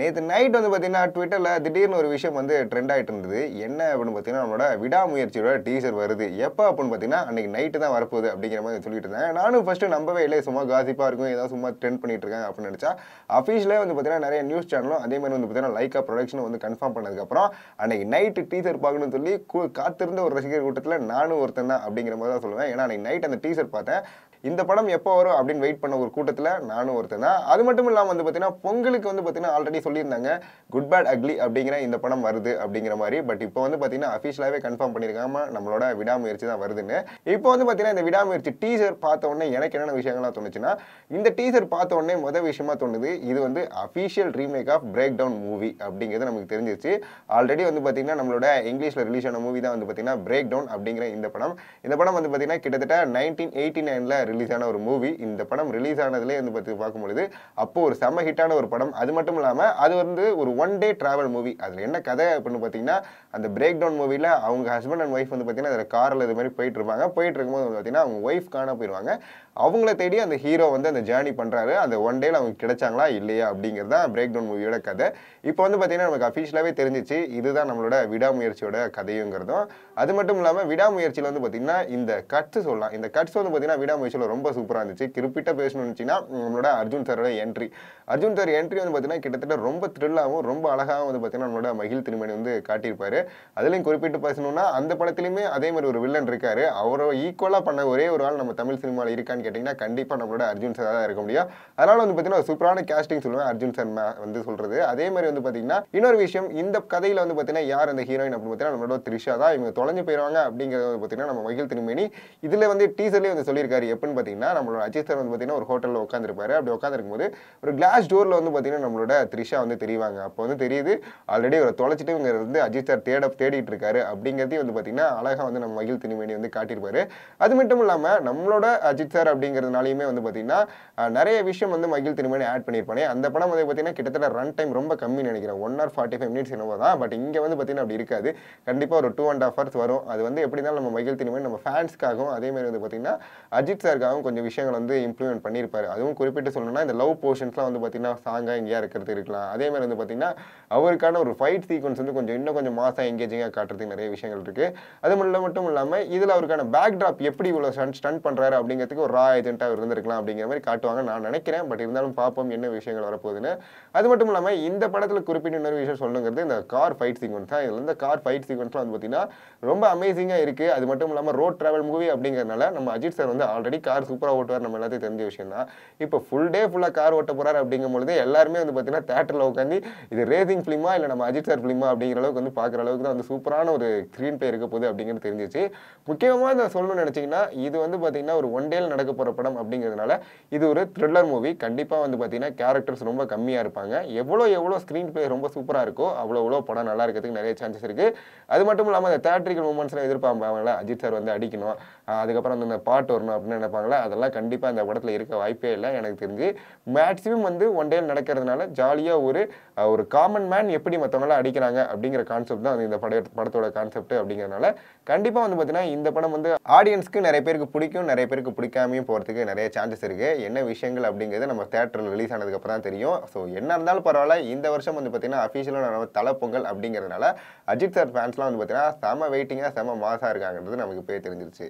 நேத்து நைட் வந்து பார்த்தீங்கன்னா, ட்விட்டர்ல திடீர்னு ஒரு விஷயம் வந்து ட்ரெண்ட் ஆயிட்டு இருந்தது. என்ன அப்படின்னு பார்த்தீங்கன்னா, நம்மளோட விடாமுயற்சியோட டீசர் வருது. எப்ப அப்படின்னு பார்த்தீங்கன்னா, அன்னைக்கு நைட்டு தான் வரப்போகுது அப்படிங்கிற மாதிரி சொல்லிட்டு இருந்தாங்க. நானும் ஃபர்ஸ்ட் நம்பவே இல்லை. சும்மா காசிப்பா இருக்கும். ஏதாவது சும்மா ட்ரெண்ட் பண்ணிட்டு இருக்காங்க அப்படின்னு நினைச்சா, அஃபிஷியலே வந்து பார்த்தீங்கன்னா, நிறைய நியூஸ் சேனலும் அதே மாதிரி வந்து பார்த்தீங்கன்னா, லைக்கா ப்ரொடக்ஷனும் வந்து கன்ஃபார்ம் பண்ணதுக்கப்புறம், அன்னைக்கு நைட்டு டீசர் பார்க்கணும்னு சொல்லி காத்திருந்த ஒரு ரசிகர் கூட்டத்தில் நானும் ஒருத்தன் தான் அப்படிங்கிற மாதிரி தான் சொல்லுவேன். ஏன்னா அன்னைக்கு நைட் அந்த டீசர் பார்த்தேன். இந்த படம் எப்போ வரும் அப்படின்னு வெயிட் பண்ண ஒரு கூட்டத்தில் நானும் ஒருத்தன் தான். அது மட்டும் இல்லாமல் வந்து பார்த்தீங்கன்னா, பொங்கலுக்கு வந்து பார்த்தீங்கன்னா ஆல்ரெடி சொல்லியிருந்தாங்க. குட் பேட் அக்லி அப்படிங்கிற இந்த படம் வருது அப்படிங்கிற மாதிரி. பட் இப்போ வந்து பார்த்தீங்கன்னா அஃபிஷியலாகவே கன்ஃபார்ம் பண்ணியிருக்காம நம்மளோட விடாமுயற்சி தான் வருதுன்னு. இப்போ வந்து பார்த்தீங்கன்னா இந்த விடாமுயற்சி டீசர் பார்த்த உடனே எனக்கு என்னென்ன விஷயங்கள்லாம் தோணுச்சுன்னா, இந்த டீசர் பார்த்த உடனே முதல் விஷயமா தோணுது, இது வந்து official remake of Breakdown movie அப்படிங்கிறது நமக்கு தெரிஞ்சிருச்சு. ஆல்ரெடி வந்து பார்த்தீங்கன்னா நம்மளோட இங்கிலீஷில் ரிலீஸ் ஆன மூவி தான் வந்து பார்த்தீங்கன்னா பிரேக் டவுன் அப்படிங்கிற இந்த படம். இந்த படம் வந்து பார்த்தீங்கன்னா கிட்டத்தட்ட 1989ல ரிலீஸ் ஆன ஒரு மூவி. இந்த படம் ரிலீஸ் ஆனதுலேயே வந்து பார்க்கும்பொழுது அப்போ ஒரு செம ஹிட்டான ஒரு படம். அது மட்டும் இல்லாமல் அது வந்து ஒரு ஒன் டே டிராவல் மூவி. அதில் என்ன கதை அப்படின்னு பார்த்தீங்கன்னா, அந்த பிரேக் டவுன் மூவியில் அவங்க ஹஸ்பண்ட் அண்ட் ஒய்ஃப் வந்து பார்த்தீங்கன்னா அதில் காரில் இது மாதிரி போயிட்டு இருப்பாங்க. போயிட்டு இருக்கும்போது வந்து பார்த்தீங்கன்னா அவங்க ஒய்ஃப் காண போயிடுவாங்க. அவங்கள தேடி அந்த ஹீரோ வந்து அந்த ஜேர்னி பண்ணுறாரு. அந்த ஒன் டேல அவங்க கிடைச்சாங்களா இல்லையா அப்படிங்கிறது தான் பிரேக் டவுன் மூவியோட கதை. இப்போ வந்து பார்த்தீங்கன்னா நமக்கு அஃபிஷியலாகவே தெரிஞ்சிச்சு இதுதான் நம்மளோட விடாமுயற்சியோட கதையுங்கிறதும். அது மட்டும் இல்லாமல் விடாமுயற்சியில் வந்து பார்த்தீங்கன்னா இந்த கட்ஸ் சொல்லலாம். இந்த கட்ஸ் வந்து பார்த்தீங்கன்னா விடாமுயற்சியில் ரொம்ப சூப்பராக இருந்துச்சு. குறிப்பிட்ட பேசணும்னு இருந்துச்சுன்னா நம்மளோட அர்ஜுன் சாரோட என்ட்ரி. அர்ஜுன் சார் என்ட்ரி வந்து பார்த்தீங்கன்னா கிட்டத்தட்ட ரொம்ப த்ரில்லாகவும் ரொம்ப அழகாகவும் வந்து பார்த்தீங்கன்னா நம்மளோட மகிழ் திருமணி வந்து காட்டியிருப்பாரு. அதுலேயும் குறிப்பிட்டு பேசணும்னா அந்த படத்துலையுமே அதே மாதிரி ஒரு வில்லன் இருக்காரு. அவரை ஈக்குவலாக பண்ண ஒரே ஒரு ஆள் நம்ம தமிழ் சினிமாவில் இருக்கான்னு கேட்டிங்கன்னா கண்டிப்பாக நம்மளோட அர்ஜுன் சார் தான் இருக்க முடியும். அதனால வந்து பார்த்தீங்கன்னா ஒரு சூப்பரான கேஸ்டிங் சொல்லுவேன் அர்ஜுன் சார் வந்து சொல்றது. அதே மாதிரி வந்து பார்த்தீங்கன்னா இன்னொரு விஷயம், இந்த கதையில் வந்து பார்த்தீங்கன்னா யார் அந்த ஹீரோயின் அப்படின்னு பார்த்தீங்கன்னா நம்மளோட த்ரிஷா தான். இவங்க தொலைஞ்சு போயிடுவாங்க அப்படிங்கிறது வந்து பார்த்தீங்கன்னா நம்ம மகிழ் திருமணி இதில் வந்து டீசர்லேயே வந்து சொல்லியிருக்காரு. எப்படின்னு பார்த்தீங்கன்னா நம்மளோட அஜித் சார் வந்து பார்த்தீங்கன்னா ஒரு ஹோட்டலில் உட்காந்துருப்பாரு. அப்படி உட்காந்துருக்கும் போது ஒரு கிளாஸ் டோரில் வந்து பார்த்தீங்கன்னா நம்மளோட த்ரிஷா வந்து தெரிவாங்க. அப்போ வந்து தெரியுது ஆல்ரெடி ஒரு தொலைச்சிட்டு இவங்க வந்து அஜித் சார் தேடிட்டு இருக்காரு அப்படிங்கிறதையும் வந்து பார்த்தீங்கன்னா அழகாக வந்து நம்ம மகிழ் திருமணி வந்து காட்டியிருப்பாரு. அது மட்டும் இல்லாமல் நம்மளோட அஜித் சார் அப்படிங்கிறதுனாலையுமே வந்து பார்த்தீங்கன்னா நிறைய விஷயம் வந்து மகிழ் திருமணி ஆட் பண்ணியிருப்பானே. அந்த படம் வந்து பார்த்தீங்கன்னா கிட்டத்தட்ட ரன் டைம் ரொம்ப கம்மி நினைக்கிறேன். 1 hour 45 minutes என்னவோ தான். பட் இங்கே வந்து பார்த்தீங்கன்னா அப்படி இருக்காது. கண்டிப்பாக ஒரு 2.5 hours வரும். அது வந்து எப்படி இருந்தாலும் நம்ம மகிழ் திருமணி நம்ம ஃபேன்ஸ்க்காகவும் அதே மாதிரி வந்து பார்த்தீங்கன்னா அஜித் சாருக்காகவும் கொஞ்சம் விஷயங்கள் வந்து இம்ப்ளிமெண்ட் பண்ணியிருப்பாரு. அதுவும் குறிப்பிட்டு சொல்லணும்னா இந்த லவ் போர்ஷன்ஸ்லாம் வந்து பார்த்தீங்கன்னா சாங்காக எங்கேயா இருக்கிறது இருக்கலாம். அதே மாதிரி வந்து பார்த்தீங்கன்னா அவருக்கான ஒரு ஃபைட் சீக்வன்ஸ் வந்து இன்னும் கொஞ்சம் மாசா எங்கேஜிங்காக காட்டுறதுக்கு நிறைய விஷயங்கள் இருக்கு. அது மட்டும் இல்லாமல் இதில் அவருக்கான பேக் ட்ராப் எப்படி இவ்வளோ ஸ்டண்ட் பண்ணுறாரு அப்படிங்கிறதுக்கு ஒரு ரா ஏஜென்ட்டாக இருந்திருக்கலாம் அப்படிங்கிற மாதிரி காட்டுவாங்க நான் நினைக்கிறேன். பட் இருந்தாலும் பார்ப்போம் என்ன விஷயங்கள் வரப்போகுதுன்னு. அது மட்டும் இல்லாமல் இந்த படத்தில் குறிப்பிட்ட இன்னொரு விஷயம் சொல்லுங்கிறது இந்த கார் ஃபைட் சீக்வன்ஸ் தான். இதில் இந்த கார் ஃபைட் சீக்வன்ஸ்லாம் வந்து பார்த்தீங்கன்னா ரொம்ப அமேசிங்காக இருக்குது. அது மட்டும் இல்லாமல் ரோட் டிராவல் மூவி அப்படிங்கிறதுனால நம்ம அஜித் சார் வந்து ஆல்ரெடி கார் சூப்பராக ஓட்டுவார். நம்ம எல்லாத்தையும் தெரிஞ்ச விஷயம் தான். இப்போ ஃபுல் டே ஃபுல்லாக கார் ஓட்ட போகிறார் அப்படிங்கும்பொழுது எல்லாருமே வந்து பார்த்தீங்கன்னா தேட்டரில் உட்காந்து இது ரேசிங் ஃபிலிமா இல்லை நம்ம அஜித் சார் ஃபிலிமா அப்படிங்கிற அளவுக்கு வந்து பார்க்குற அளவுக்கு தான் வந்து சூப்பரான ஒரு ஸ்க்ரீன் பிளே இருக்க போகுது அப்படிங்கிறது தெரிஞ்சிச்சு. முக்கியமாக இதை சொல்லணும்னு நினச்சிங்கன்னா இது வந்து பார்த்தீங்கன்னா ஒரு ஒன் டேல நடக்க போகிற படம் அப்படிங்கிறதுனால இது ஒரு த்ரில்லர் மூவி. கண்டிப்பாக வந்து பார்த்தீங்கன்னா கேரக்டர்ஸ் ரொம்ப கம்மியாக இருப்பாங்க. எவ்வளோ ஸ்க்ரீன் பிளே ரொம்ப சூப்பராக இருக்கோ அவ்வளோ படம் நல்லா இருக்கிறதுக்கு நிறைய சான்சஸ் இருக்குது. அது மட்டும் இல்லாமல் அந்த தேட்ரிக்கல் மூமெண்ட்ஸ்லாம் எதிர்பார்ப்பாங்களா அஜித் சார் வந்து அடிக்கணும், அதுக்கப்புறம் வந்து அந்த பாட்டு வரணும் அப்படின்னு நினைப்பாங்களா, அதெல்லாம் கண்டிப்பாக இந்த படத்தில் இருக்க வாய்ப்பே இல்லை. எனக்கு தெரிஞ்சு மேக்ஸிமம் வந்து ஒன் டே நடக்கிறதுனால ஜாலியாக ஒரு காமன் மேன் எப்படி மற்றவங்களாம் அடிக்கிறாங்க அப்படிங்கிற கான்செப்ட் தான் இந்த படத்தோட கான்செப்ட் அப்படிங்கிறதுனால கண்டிப்பாக வந்து பார்த்தீங்கன்னா இந்த படம் வந்து ஆடியன்ஸ்க்கு நிறைய பேருக்கு பிடிக்கும், நிறைய பேருக்கு பிடிக்காமையும் போகிறதுக்கு நிறைய சான்சஸ் இருக்குது. என்ன விஷயங்கள் அப்படிங்கிறது நம்ம தேட்டரில் ரிலீஸ் ஆனதுக்கப்புறம் தான் தெரியும். ஸோ என்ன இருந்தாலும் பரவாயில்ல, இந்த வருஷம் வந்து பார்த்தீங்கன்னா அஃபிஷியலாக தலை பொங்கல் அப்படிங்கிறதுனால அஜித் சார் ஃபேன்ஸ்லாம் வந்து பார்த்தீங்கன்னா செம வெயிட்டிங்காக செம மாசாக இருக்காங்கிறது நமக்கு இப்போயே தெரிஞ்சிருச்சு.